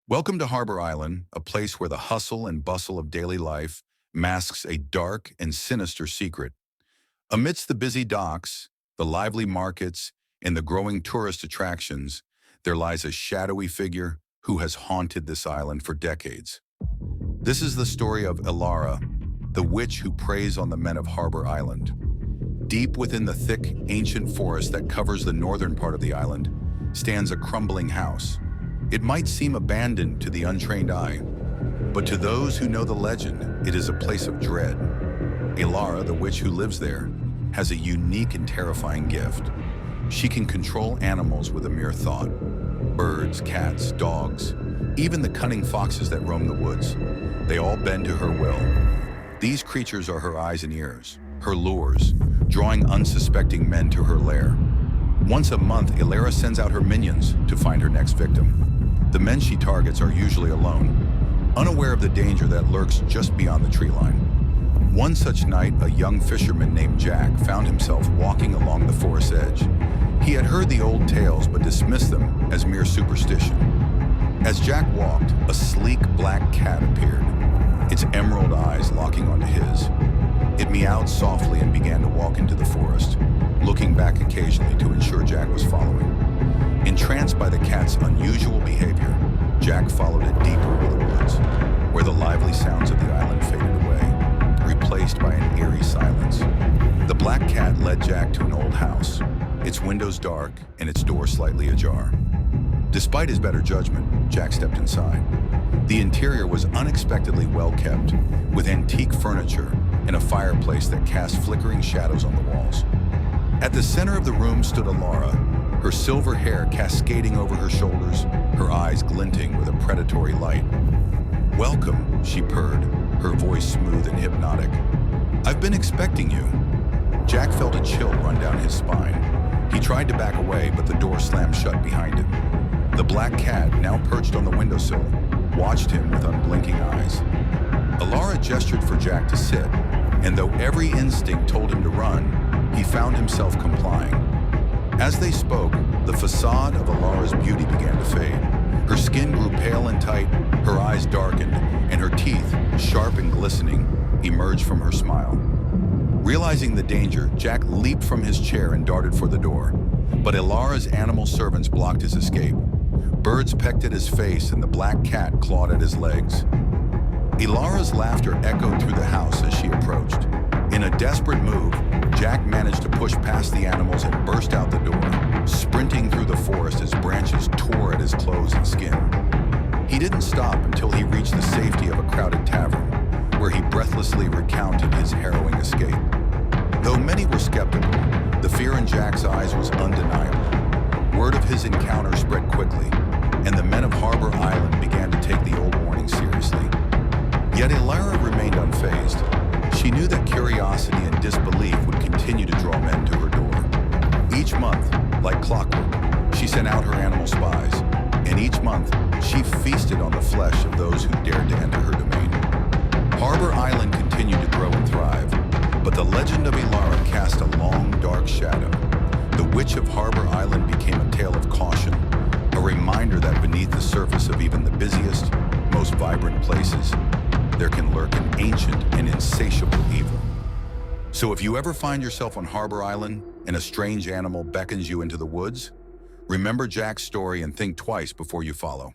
Welcome to Harbor Island, a place where the hustle and bustle of daily life masks a dark and sinister secret. Amidst the busy docks, the lively markets, and the growing tourist attractions, there lies a shadowy figure who has haunted this island for decades. This is the story of Elara, the witch who preys on the men of Harbor Island. Deep within the thick, ancient forest that covers the northern part of the island stands a crumbling house. It might seem abandoned to the untrained eye, but to those who know the legend, it is a place of dread. Elara, the witch who lives there, has a unique and terrifying gift. She can control animals with a mere thought. Birds, cats, dogs, even the cunning foxes that roam the woods. They all bend to her will. These creatures are her eyes and ears, her lures, drawing unsuspecting men to her lair. Once a month, Elara sends out her minions to find her next victim. The men she targets are usually alone, unaware of the danger that lurks just beyond the tree line. One such night, a young fisherman named Jack found himself walking along the forest edge. He had heard the old tales but dismissed them as mere superstition. As Jack walked, a sleek black cat appeared, its emerald eyes locking onto his. It meowed softly and began to walk into the forest, looking back occasionally to ensure Jack was following. Entranced by the cat's unusual behavior, Jack followed it deeper into the woods, where the lively sounds of the island faded away, replaced by an eerie silence. The black cat led Jack to an old house, its windows dark and its door slightly ajar. Despite his better judgment, Jack stepped inside. The interior was unexpectedly well kept, with antique furniture and a fireplace that cast flickering shadows on the walls. At the center of the room stood Elara, her silver hair cascading over her shoulders, her eyes glinting with a predatory light. "Welcome," she purred, her voice smooth and hypnotic. "I've been expecting you." Jack felt a chill run down his spine. He tried to back away, but the door slammed shut behind him. The black cat, now perched on the windowsill, watched him with unblinking eyes. Elara gestured for Jack to sit, and though every instinct told him to run, he found himself complying. As they spoke, the facade of Elara's beauty began to fade. Her skin grew pale and tight, her eyes darkened, and her teeth, sharp and glistening, emerged from her smile. Realizing the danger, Jack leaped from his chair and darted for the door. But Elara's animal servants blocked his escape. Birds pecked at his face and the black cat clawed at his legs. Elara's laughter echoed through the house as she approached. In a desperate move, Jack managed to push past the animals and burst out the door, sprinting through the forest as branches tore at his clothes and skin. He didn't stop until he reached the safety of a crowded tavern, where he breathlessly recounted his harrowing escape. Though many were skeptical, the fear in Jack's eyes was undeniable. Word of his encounter spread quickly, and the men of Harbor Island began to take the old warning seriously. Yet Elara remained unfazed. She knew that curiosity and disbelief would continue to draw men to her door. Each month, like clockwork, she sent out her animal spies, and each month, she feasted on the flesh of those who dared to enter her domain. Harbor Island continued to grow and thrive, but the legend of Elara cast a long, dark shadow. The Witch of Harbor Island became a tale of caution, a reminder that beneath the surface of even the busiest, most vibrant places, there can lurk an ancient and insatiable evil. So if you ever find yourself on Harbor Island and a strange animal beckons you into the woods, remember Jack's story and think twice before you follow.